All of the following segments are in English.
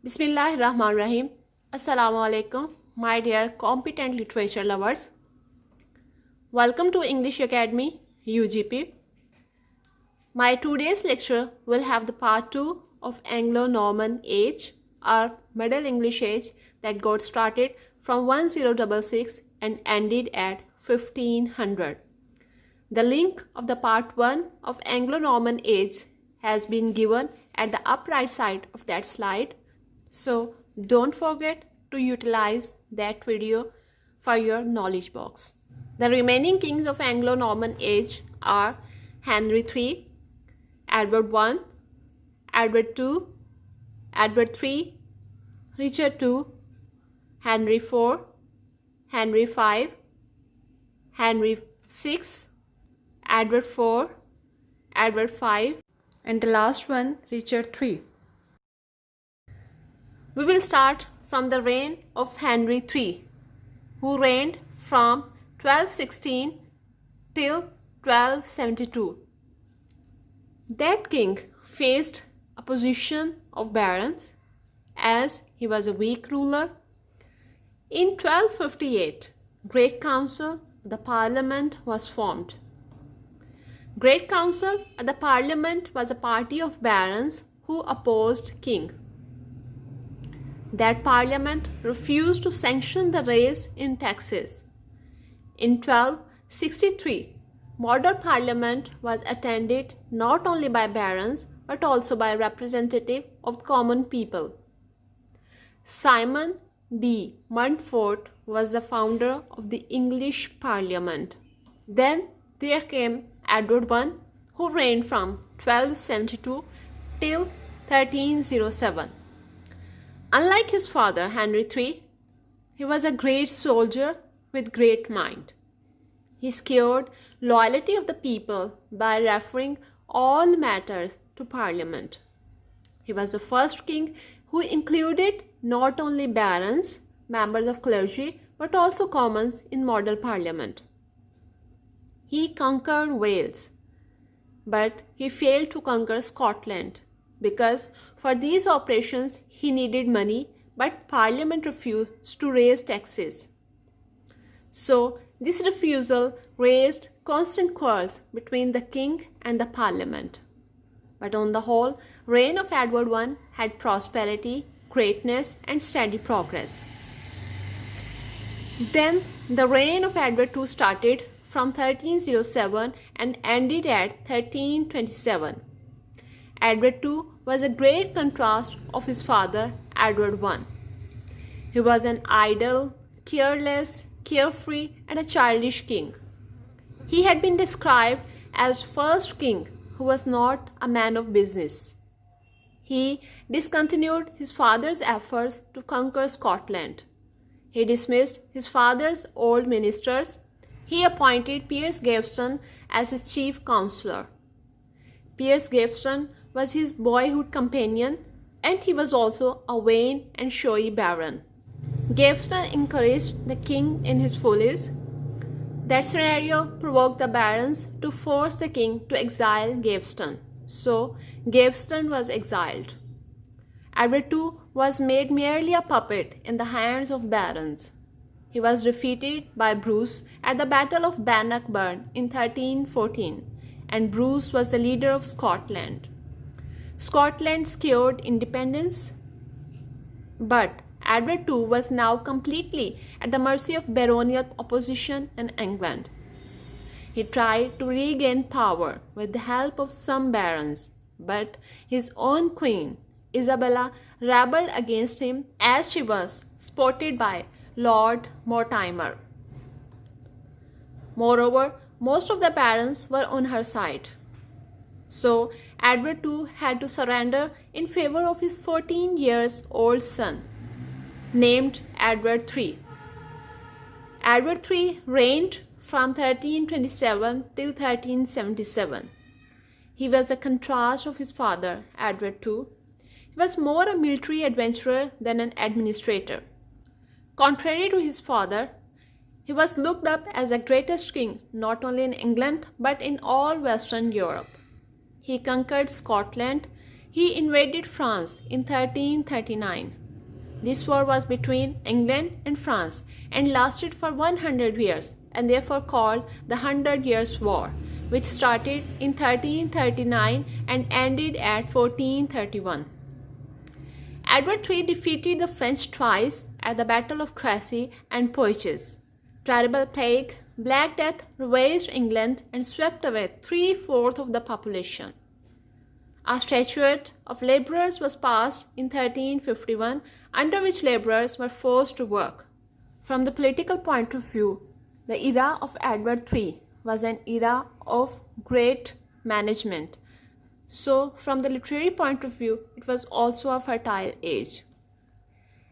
Bismillahirrahmanirrahim. Assalamu alaikum, my dear competent literature lovers. Welcome to English Academy UGP. My today's lecture will have the part 2 of Anglo-Norman age or Middle English age that got started from 1066 and ended at 1500. The link of the part 1 of Anglo-Norman age has been given at the upper right side of that slide. So don't forget to utilize that video for your knowledge box. The remaining kings of Anglo-Norman age are Henry III, Edward I, Edward II, Edward III, Richard II, Henry IV, Henry V, Henry VI, Edward IV, Edward V, and the last one, Richard III. We will start from the reign of Henry III, who reigned from 1216 till 1272. That king faced opposition of barons as he was a weak ruler. In 1258, Great Council, the Parliament was formed. Great Council at the Parliament was a party of barons who opposed king. That Parliament refused to sanction the raise in taxes. In 1263, modern Parliament was attended not only by barons but also by representatives of common people. Simon de Montfort was the founder of the English Parliament. Then there came Edward I, who reigned from 1272 till 1307. Unlike his father Henry III, he was a great soldier with great mind. He secured loyalty of the people by referring all matters to Parliament. He was the first king who included not only barons, members of clergy, but also commons in model Parliament. He conquered Wales, but he failed to conquer Scotland because for these operations he needed money, but Parliament refused to raise taxes. So this refusal raised constant quarrels between the king and the Parliament. But on the whole, reign of Edward I had prosperity, greatness and steady progress. Then the reign of Edward II started from 1307 and ended at 1327. Edward II was a great contrast of his father Edward I. He was an idle, careless, carefree and a childish king. He had been described as first king who was not a man of business. He discontinued his father's efforts to conquer Scotland. He dismissed his father's old ministers. He appointed Piers Gaveston as his chief counselor. Piers Gaveston was his boyhood companion and he was also a vain and showy baron. Gaveston encouraged the king in his follies. That scenario provoked the barons to force the king to exile Gaveston. So Gaveston was exiled. Edward II was made merely a puppet in the hands of barons. He was defeated by Bruce at the Battle of Bannockburn in 1314, and Bruce was the leader of Scotland. Scotland secured independence, but Edward II was now completely at the mercy of baronial opposition in England. He tried to regain power with the help of some barons, but his own queen, Isabella, rebelled against him as she was supported by Lord Mortimer. Moreover, most of the barons were on her side. So Edward II had to surrender in favor of his 14-year-old son, named Edward III. Edward III reigned from 1327 till 1377. He was a contrast of his father, Edward II. He was more a military adventurer than an administrator. Contrary to his father, he was looked up as the greatest king not only in England but in all Western Europe. He conquered Scotland. He invaded France in 1339. This war was between England and France and lasted for 100 years and therefore called the 100 Years' War, which started in 1339 and ended at 1431. Edward III defeated the French twice at the Battle of Crécy and Poitiers. Terrible plague, Black Death ravaged England and swept away 3/4 of the population. A statute of labourers was passed in 1351, under which labourers were forced to work. From the political point of view, the era of Edward III was an era of great management. So, from the literary point of view, it was also a fertile age.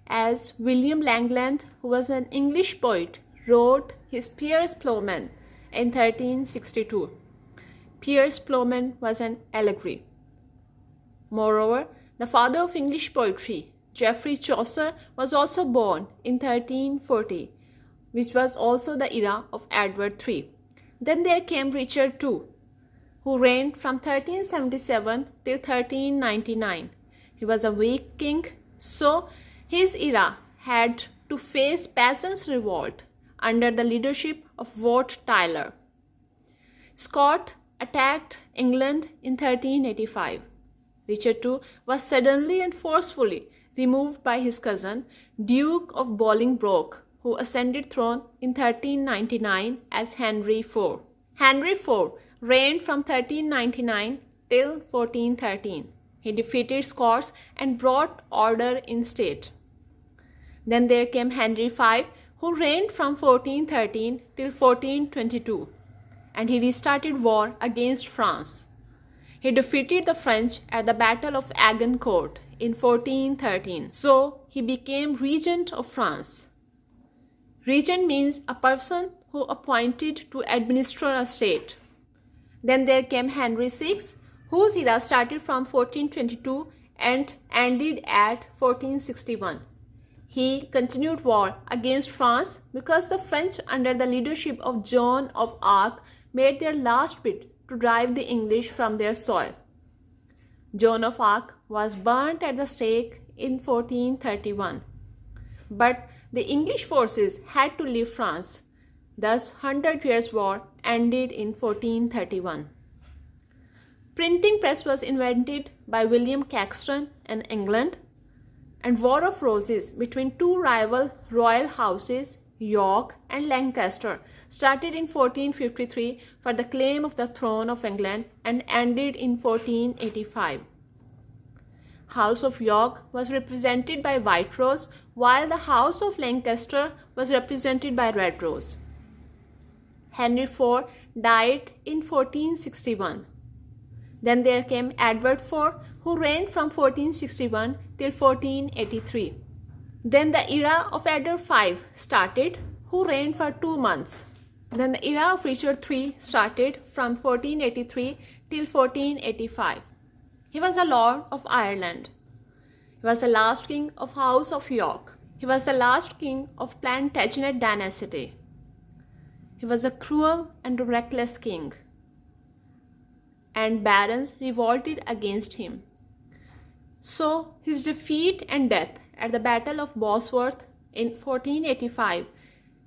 As William Langland, who was an English poet, wrote his Piers Plowman in 1362. Piers Plowman was an allegory. Moreover, the father of English poetry, Geoffrey Chaucer, was also born in 1340, which was also the era of Edward III. Then there came Richard II, who reigned from 1377 till 1399. He was a weak king, so his era had to face peasants' revolt under the leadership of Wat Tyler. Scott attacked England in 1385. Richard II was suddenly and forcefully removed by his cousin, Duke of Bolingbroke, who ascended throne in 1399 as Henry IV. Henry IV reigned from 1399 till 1413. He defeated Scots and brought order in state. Then there came Henry V, who reigned from 1413 till 1422, and he restarted war against France. He defeated the French at the Battle of Agincourt in 1413, so he became regent of France. Regent means a person who appointed to administer a state. Then there came Henry VI, whose era started from 1422 and ended at 1461. He continued war against France because the French, under the leadership of Joan of Arc, made their last bid to drive the English from their soil. Joan of Arc was burnt at the stake in 1431. But the English forces had to leave France. Thus, 100 Years' War ended in 1431. Printing press was invented by William Caxton in England, and War of Roses between two rival royal houses, York and Lancaster, started in 1453 for the claim of the throne of England and ended in 1485. House of York was represented by White Rose, while the House of Lancaster was represented by Red Rose. Henry IV died in 1461. Then there came Edward IV, who reigned from 1461 till 1483. Then the era of Edward V started, who reigned for 2 months. Then the era of Richard III started from 1483 till 1485. He was a Lord of Ireland. He was the last king of House of York. He was the last king of Plantagenet dynasty. He was a cruel and reckless king, and barons revolted against him. So his defeat and death at the Battle of Bosworth in 1485,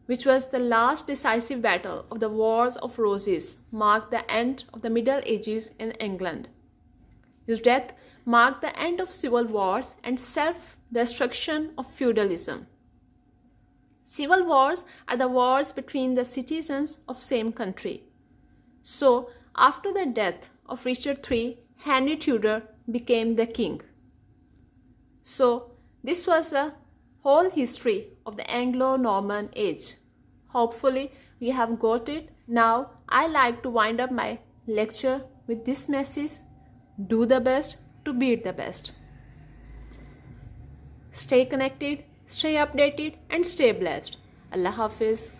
which was the last decisive battle of the Wars of Roses, marked the end of the Middle Ages in England. His death marked the end of civil wars and self-destruction of feudalism. Civil wars are the wars between the citizens of same country. So, after the death of Richard III, Henry Tudor became the king. So, this was the whole history of the Anglo-Norman age. Hopefully, you have got it. Now, I like to wind up my lecture with this message: do the best to beat the best. Stay connected, stay updated, and stay blessed. Allah Hafiz.